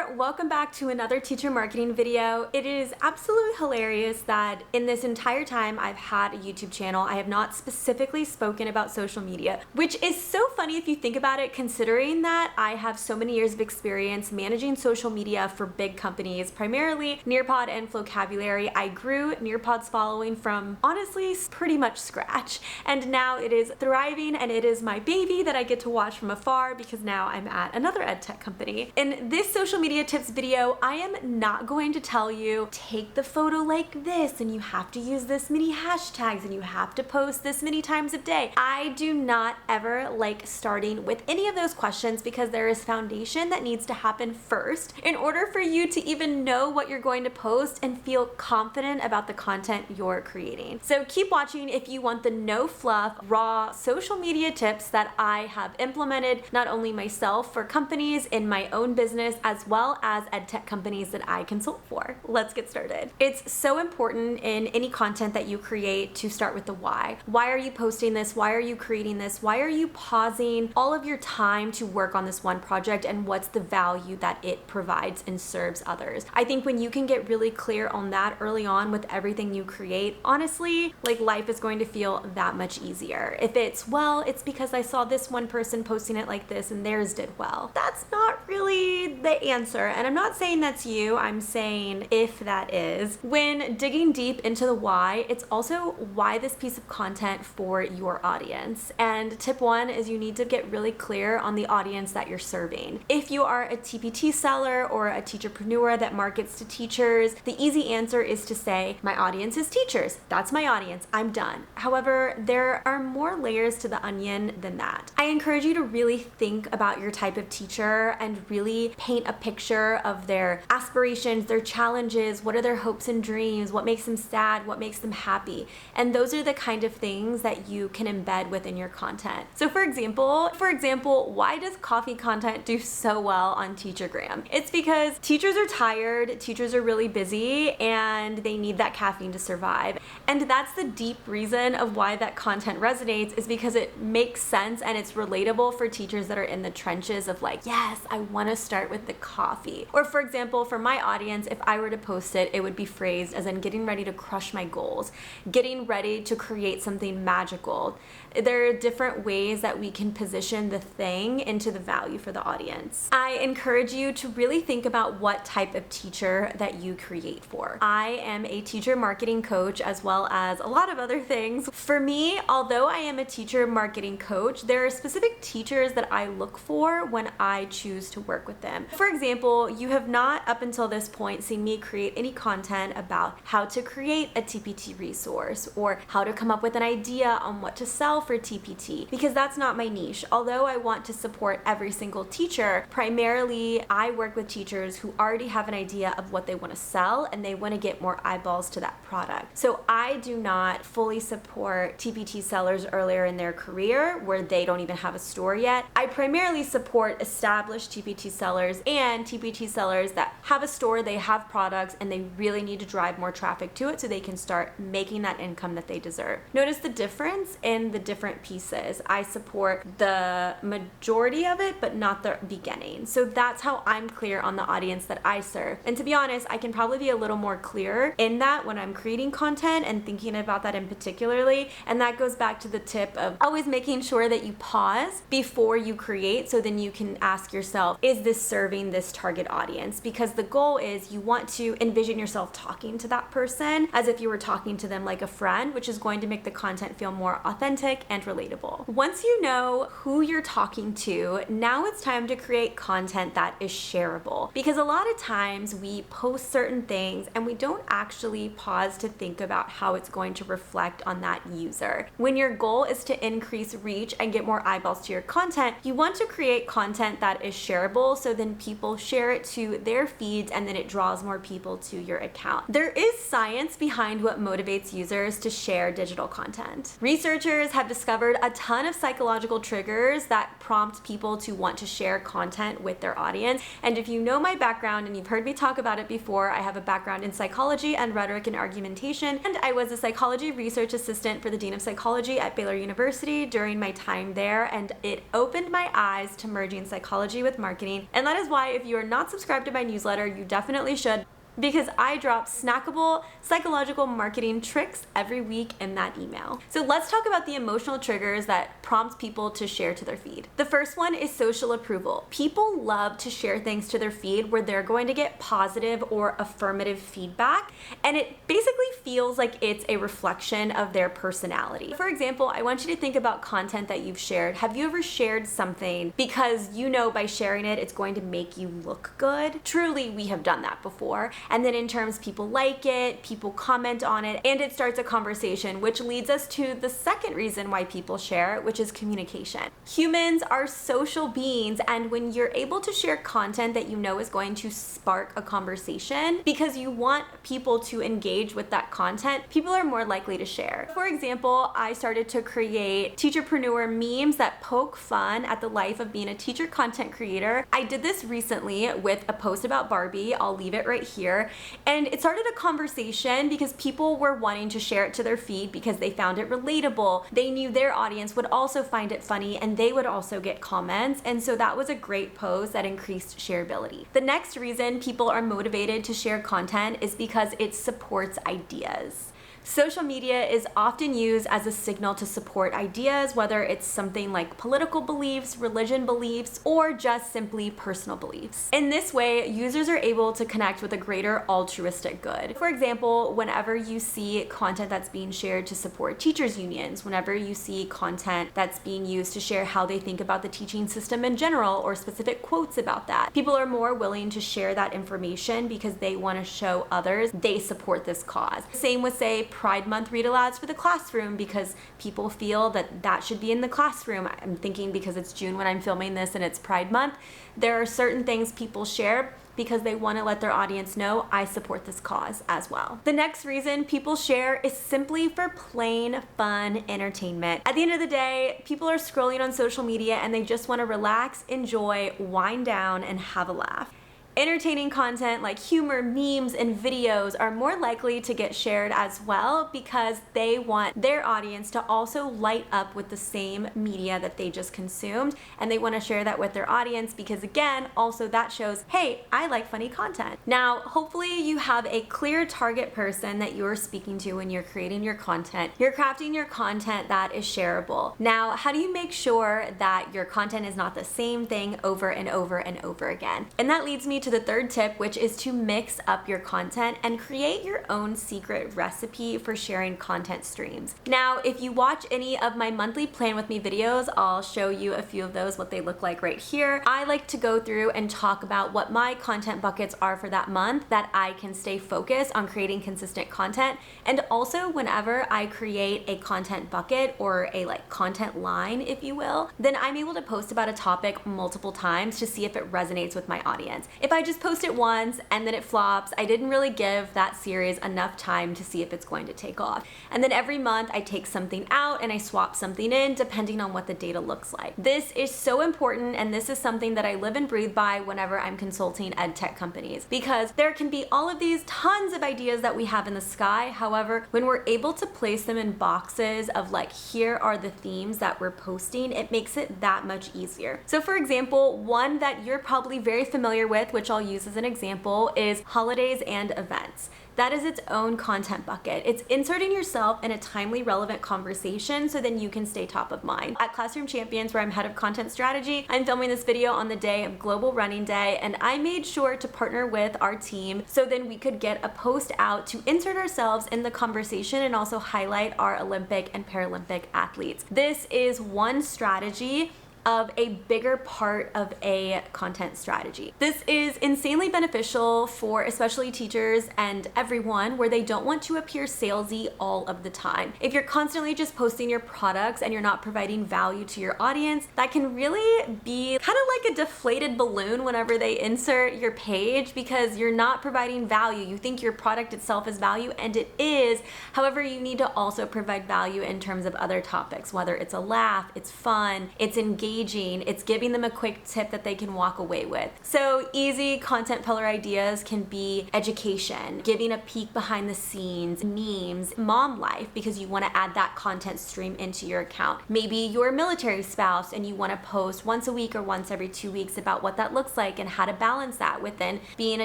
there, welcome back to another teacher marketing video. It is absolutely hilarious that in this entire time I've had a YouTube channel, I have not specifically spoken about social media, which is so funny if you think about it, considering that I have so many years of experience managing social media for big companies, primarily Nearpod and Flowcabulary. I grew Nearpod's following from honestly pretty much scratch, and now it is thriving and it is my baby that I get to watch from afar because now I'm at another ed tech company. In this social media tips video, I am not going to tell you take the photo like this and you have to use this many hashtags and you have to post this many times a day. I do not ever like starting with any of those questions because there is foundation that needs to happen first in order for you to even know what you're going to post and feel confident about the content you're creating. So keep watching if you want the no fluff, raw social media tips that I have implemented not only myself for companies in my own business as well as ed tech companies that I consult for. Let's get started. It's so important in any content that you create to start with the why. Why are you posting this? Why are you creating this? Why are you pausing all of your time to work on this one project, and what's the value that it provides and serves others? I think when you can get really clear on that early on with everything you create, honestly, like life is going to feel that much easier. If it's, well, it's because I saw this one person posting it like this and theirs did well. That's not really the answer. And I'm not saying that's you, I'm saying if that is. When digging deep into the why, it's also why this piece of content for your audience. And tip one is you need to get really clear on the audience that you're serving. If you are a TPT seller or a teacherpreneur that markets to teachers, the easy answer is to say, my audience is teachers. That's my audience. I'm done. However, there are more layers to the onion than that. I encourage you to really think about your type of teacher and really paint a picture of their aspirations, their challenges, what are their hopes and dreams, what makes them sad, what makes them happy. And those are the kind of things that you can embed within your content. So for example, why does coffee content do so well on Teachergram? It's because teachers are tired, teachers are really busy, and they need that caffeine to survive. And that's the deep reason of why that content resonates, is because it makes sense and it's relatable for teachers that are in the trenches of like, yes, I want to start with the coffee. Or for example, for my audience, if I were to post it, it would be phrased as in getting ready to crush my goals, getting ready to create something magical. There are different ways that we can position the thing into the value for the audience. I encourage you to really think about what type of teacher that you create for. I am a teacher marketing coach as well as a lot of other things. For me, although I am a teacher marketing coach, there are specific teachers that I look for when I choose to work with them. For example, you have not up until this point seen me create any content about how to create a TPT resource or how to come up with an idea on what to sell for TPT, because that's not my niche. Although I want to support every single teacher, primarily I work with teachers who already have an idea of what they want to sell and they want to get more eyeballs to that product. So I do not fully support TPT sellers earlier in their career where they don't even have a store yet. I primarily support established TPT sellers and TPT sellers that have a store, they have products, and they really need to drive more traffic to it so they can start making that income that they deserve. Notice the difference in the different pieces. I support the majority of it, but not the beginning. So that's how I'm clear on the audience that I serve. And to be honest, I can probably be a little more clear in that when I'm creating content and thinking about that in particularly. And that goes back to the tip of always making sure that you pause before you create, so then you can ask yourself, is this serving this target audience? Because the goal is you want to envision yourself talking to that person as if you were talking to them like a friend, which is going to make the content feel more authentic and relatable. Once you know who you're talking to, now it's time to create content that is shareable. Because a lot of times we post certain things and we don't actually pause to think about how it's going to reflect on that user. When your goal is to increase reach and get more eyeballs to your content, you want to create content that is shareable, so then people share it to their feeds and then it draws more people to your account. There is science behind what motivates users to share digital content. Researchers have discovered a ton of psychological triggers that prompt people to want to share content with their audience. And if you know my background and you've heard me talk about it before, I have a background in psychology and rhetoric and argumentation, and I was a psychology research assistant for the Dean of Psychology at Baylor University during my time there, and it opened my eyes to merging psychology with marketing, and that is is why if you are not subscribed to my newsletter, you definitely should, because I drop snackable psychological marketing tricks every week in that email. So let's talk about the emotional triggers that prompt people to share to their feed. The first one is social approval. People love to share things to their feed where they're going to get positive or affirmative feedback, and it basically feels like it's a reflection of their personality. For example, I want you to think about content that you've shared. Have you ever shared something because you know by sharing it, it's going to make you look good? Truly, we have done that before. And then in terms, people like it, people comment on it, and it starts a conversation, which leads us to the second reason why people share, which is communication. Humans are social beings, and when you're able to share content that you know is going to spark a conversation because you want people to engage with that content, people are more likely to share. For example, I started to create Teacherpreneur memes that poke fun at the life of being a teacher content creator. I did this recently with a post about Barbie. I'll leave it right here. And it started a conversation because people were wanting to share it to their feed because they found it relatable. They knew their audience would also find it funny and they would also get comments. And so that was a great post that increased shareability. The next reason people are motivated to share content is because it supports ideas. Social media is often used as a signal to support ideas, whether it's something like political beliefs, religion beliefs, or just simply personal beliefs. In this way, users are able to connect with a greater altruistic good. For example, whenever you see content that's being shared to support teachers' unions, whenever you see content that's being used to share how they think about the teaching system in general or specific quotes about that, people are more willing to share that information because they want to show others they support this cause. Same with, say, Pride Month read-alouds for the classroom because people feel that that should be in the classroom. I'm thinking because it's June when I'm filming this and it's Pride Month, there are certain things people share because they want to let their audience know I support this cause as well. The next reason people share is simply for plain fun entertainment. At the end of the day, people are scrolling on social media and they just want to relax, enjoy, wind down, and have a laugh. Entertaining content like humor, memes, and videos are more likely to get shared as well because they want their audience to also light up with the same media that they just consumed, and they want to share that with their audience because, again, also that shows, hey, I like funny content. Now, hopefully you have a clear target person that you're speaking to when you're creating your content. You're crafting your content that is shareable. Now, how do you make sure that your content is not the same thing over and over and over again? And that leads me to the third tip, which is to mix up your content and create your own secret recipe for sharing content streams. Now, if you watch any of my monthly Plan With Me videos, I'll show you a few of those, what they look like right here. I like to go through and talk about what my content buckets are for that month that I can stay focused on creating consistent content. And also whenever I create a content bucket or a content line, if you will, then I'm able to post about a topic multiple times to see if it resonates with my audience. If I just post it once and then it flops, I didn't really give that series enough time to see if it's going to take off. And then every month I take something out and I swap something in depending on what the data looks like. This is so important, and this is something that I live and breathe by whenever I'm consulting ed tech companies, because there can be all of these tons of ideas that we have in the sky. However, when we're able to place them in boxes of here are the themes that we're posting, it makes it that much easier. So for example, one that you're probably very familiar with, which I'll use as an example, is holidays and events. That is its own content bucket. It's inserting yourself in a timely, relevant conversation so then you can stay top of mind. At Classroom Champions, where I'm head of content strategy, I'm filming this video on the day of Global Running Day, and I made sure to partner with our team so then we could get a post out to insert ourselves in the conversation and also highlight our Olympic and Paralympic athletes. This is one strategy of a bigger part of a content strategy. This is insanely beneficial for especially teachers and everyone where they don't want to appear salesy all of the time. If you're constantly just posting your products and you're not providing value to your audience, that can really be kind of like a deflated balloon whenever they insert your page because you're not providing value. You think your product itself is value, and it is. However, you need to also provide value in terms of other topics, whether it's a laugh, it's fun, it's engaging, engaging, it's giving them a quick tip that they can walk away with. So easy content pillar ideas can be education, giving a peek behind the scenes, memes, mom life, because you want to add that content stream into your account. Maybe you're a military spouse and you want to post once a week or once every 2 weeks about what that looks like and how to balance that within being a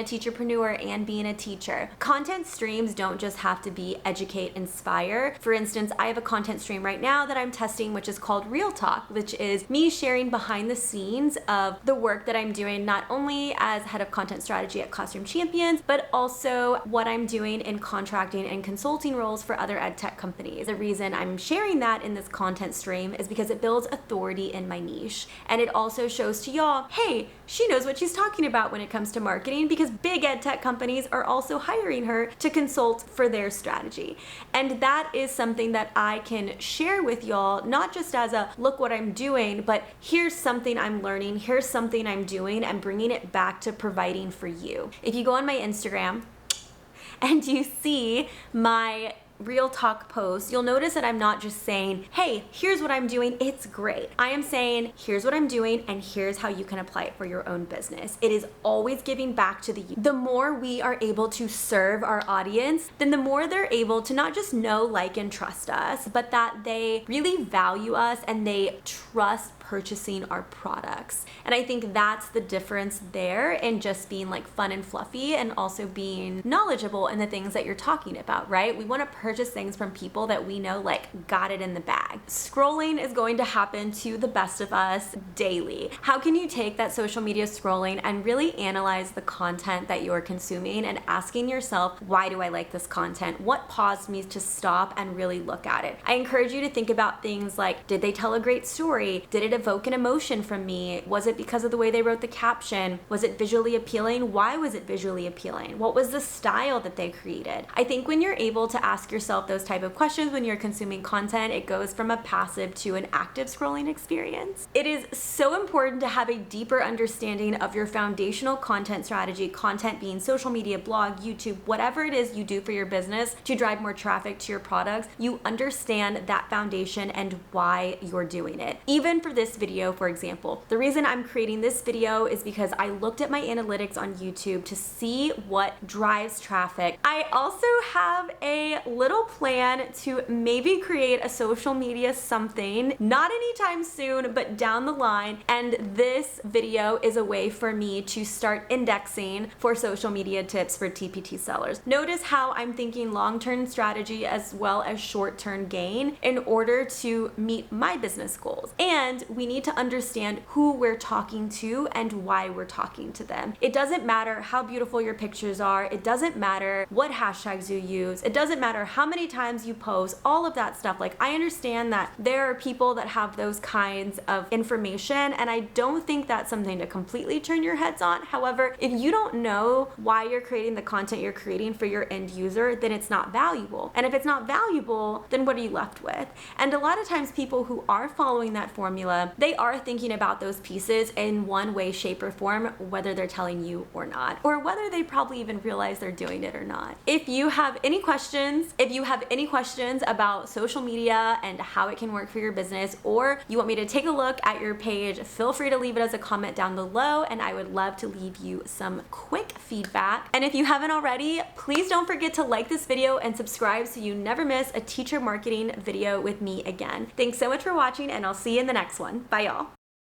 teacherpreneur and being a teacher. Content streams don't just have to be educate, inspire. For instance, I have a content stream right now that I'm testing, which is called Real Talk, which is me sharing behind the scenes of the work that I'm doing, not only as head of content strategy at Classroom Champions, but also what I'm doing in contracting and consulting roles for other ed tech companies. The reason I'm sharing that in this content stream is because it builds authority in my niche. And it also shows to y'all, hey, she knows what she's talking about when it comes to marketing, because big ed tech companies are also hiring her to consult for their strategy. And that is something that I can share with y'all, not just as a look what I'm doing, but here's something I'm learning, here's something I'm doing, and bringing it back to providing for you. If you go on my Instagram and you see my Real Talk post, you'll notice that I'm not just saying, hey, here's what I'm doing, it's great. I am saying, here's what I'm doing and here's how you can apply it for your own business. It is always giving back to the youth. The more we are able to serve our audience, then the more they're able to not just know, like, and trust us, but that they really value us and they trust purchasing our products. And I think that's the difference there in just being like fun and fluffy and also being knowledgeable in the things that you're talking about, right? We want to purchase things from people that we know like got it in the bag. Scrolling is going to happen to the best of us daily. How can you take that social media scrolling and really analyze the content that you're consuming and asking yourself, why do I like this content? What caused me to stop and really look at it? I encourage you to think about things like, did they tell a great story? Did it evoke an emotion from me? Was it because of the way they wrote the caption? Was it visually appealing? Why was it visually appealing? What was the style that they created? I think when you're able to ask yourself those type of questions when you're consuming content, it goes from a passive to an active scrolling experience. It is so important to have a deeper understanding of your foundational content strategy, content being social media, blog, YouTube, whatever it is you do for your business to drive more traffic to your products. You understand that foundation and why you're doing it. Even for this video, for example, the reason I'm creating this video is because I looked at my analytics on YouTube to see what drives traffic. I also have a little plan to maybe create a social media something, not anytime soon, but down the line. And this video is a way for me to start indexing for social media tips for TPT sellers. Notice how I'm thinking long-term strategy as well as short-term gain in order to meet my business goals. And we need to understand who we're talking to and why we're talking to them. It doesn't matter how beautiful your pictures are. It doesn't matter what hashtags you use. It doesn't matter how many times you post, all of that stuff. Like, I understand that there are people that have those kinds of information, and I don't think that's something to completely turn your heads on. However, if you don't know why you're creating the content you're creating for your end user, then it's not valuable. And if it's not valuable, then what are you left with? And a lot of times people who are following that formula, they are thinking about those pieces in one way, shape, or form, whether they're telling you or not, or whether they probably even realize they're doing it or not. If you have any questions about social media and how it can work for your business, or you want me to take a look at your page, feel free to leave it as a comment down below, and I would love to leave you some quick feedback. And if you haven't already, please don't forget to like this video and subscribe so you never miss a teacher marketing video with me again. Thanks so much for watching, and I'll see you in the next one. Bye, y'all.